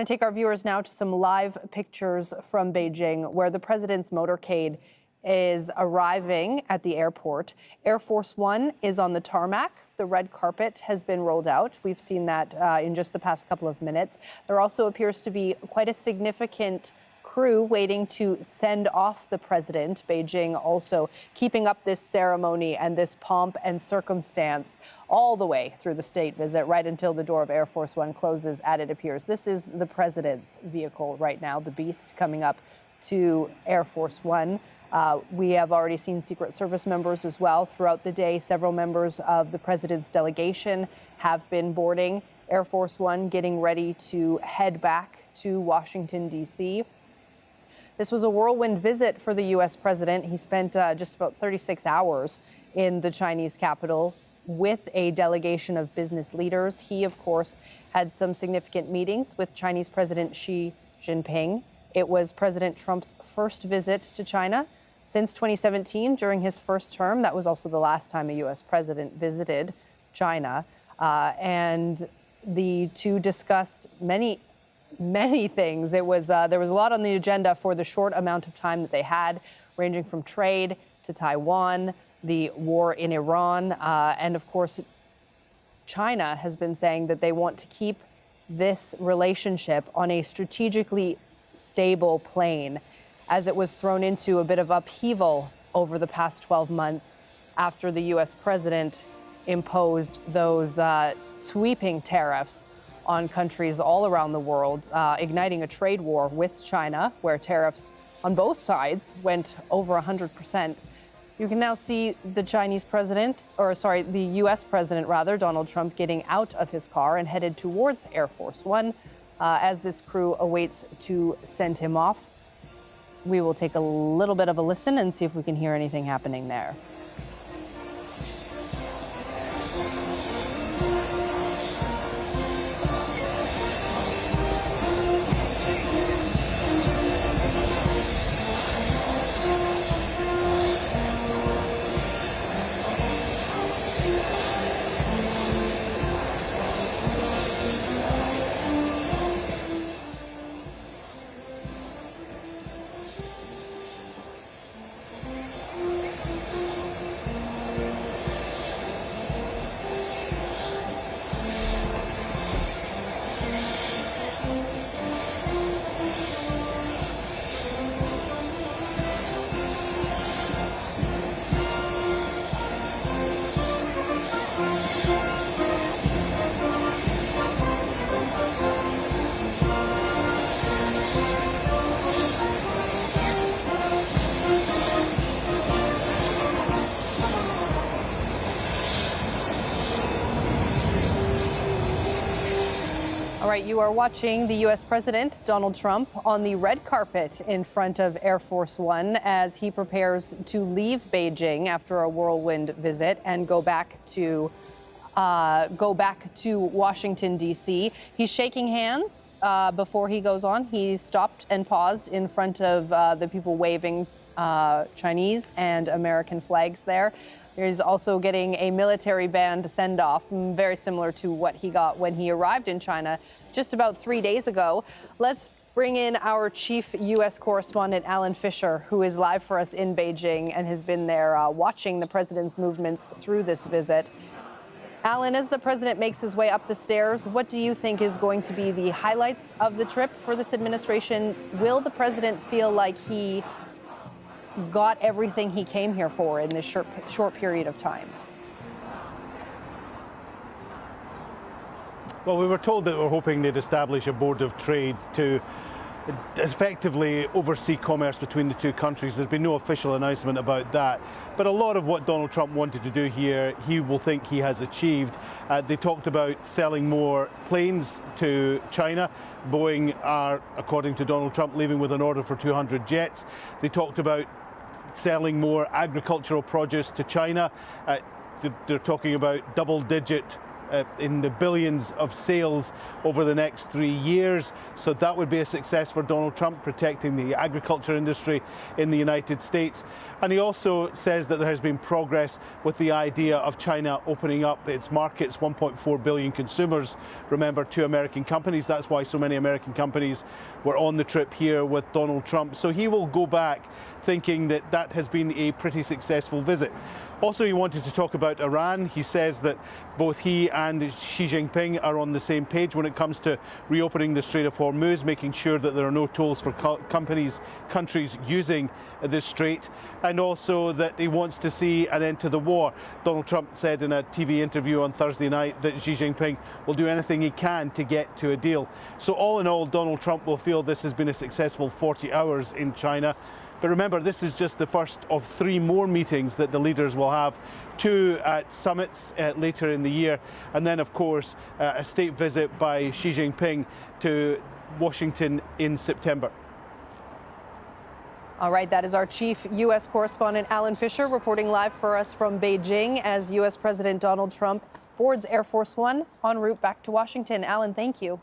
I take our viewers now to some live pictures from Beijing, where the president's motorcade is arriving at the airport. Air Force One is on the tarmac. The red carpet has been rolled out. We've seen that in just the past couple of minutes. There also appears to be quite a significant crew waiting to send off the president. Beijing also keeping up this ceremony and this pomp and circumstance all the way through the state visit, right until the door of Air Force One closes, as it appears. This is the president's vehicle right now, the Beast, coming up to Air Force One. We have already seen Secret Service members as well throughout the day. Several members of the president's delegation have been boarding Air Force One, getting ready to head back to Washington, D.C. This was a whirlwind visit for the U.S. president. He spent just about 36 hours in the Chinese capital with a delegation of business leaders. He, of course, had some significant meetings with Chinese President Xi Jinping. It was President Trump's first visit to China since 2017 during his first term. That was also the last time a U.S. president visited China. And the two discussed many things. There was a lot on the agenda for the short amount of time that they had, ranging from trade to Taiwan, the war in Iran, and of course, China has been saying that they want to keep this relationship on a strategically stable plane, as it was thrown into a bit of upheaval over the past 12 months after the U.S. president imposed those sweeping tariffs on countries all around the world, igniting a trade war with China, where tariffs on both sides went over 100%. You can now see the the U.S. president, Donald Trump, getting out of his car and headed towards Air Force One as this crew awaits to send him off. We will take a little bit of a listen and see if we can hear anything happening there. All right, you are watching the U.S. President, Donald Trump, on the red carpet in front of Air Force One as he prepares to leave Beijing after a whirlwind visit and go back to Washington, D.C. He's shaking hands before he goes on. He stopped and paused in front of the people waving Chinese and American flags there. He's also getting a military band send-off, very similar to what he got when he arrived in China just about 3 days ago. Let's bring in our chief U.S. correspondent, Alan Fisher, who is live for us in Beijing and has been there watching the president's movements through this visit. Alan, as the president makes his way up the stairs, what do you think is going to be the highlights of the trip for this administration? Will the president feel like he got everything he came here for in this short period of time? Well, we were told that we're hoping they'd establish a board of trade to effectively oversee commerce between the two countries. There's been no official announcement about that. But a lot of what Donald Trump wanted to do here, he will think he has achieved. They talked about selling more planes to China. Boeing are, according to Donald Trump, leaving with an order for 200 jets. They talked about selling more agricultural produce to China. They're talking about double-digit in the billions of sales over the next 3 years. So that would be a success for Donald Trump, protecting the agriculture industry in the United States. And he also says that there has been progress with the idea of China opening up its markets, 1.4 billion consumers. Remember, 2 American companies. That's why so many American companies were on the trip here with Donald Trump. So he will go back thinking that that has been a pretty successful visit. Also, he wanted to talk about Iran. He says that both he and Xi Jinping are on the same page when it comes to reopening the Strait of Hormuz, making sure that there are no tolls for countries using the strait, and also that he wants to see an end to the war. Donald Trump said in a TV interview on Thursday night that Xi Jinping will do anything he can to get to a deal. So all in all, Donald Trump will feel this has been a successful 40 hours in China. But remember, this is just the first of 3 more meetings that the leaders will have, 2 at summits later in the year, and then, of course, a state visit by Xi Jinping to Washington in September. All right, that is our chief U.S. correspondent, Alan Fisher, reporting live for us from Beijing as U.S. President Donald Trump boards Air Force One en route back to Washington. Alan, thank you.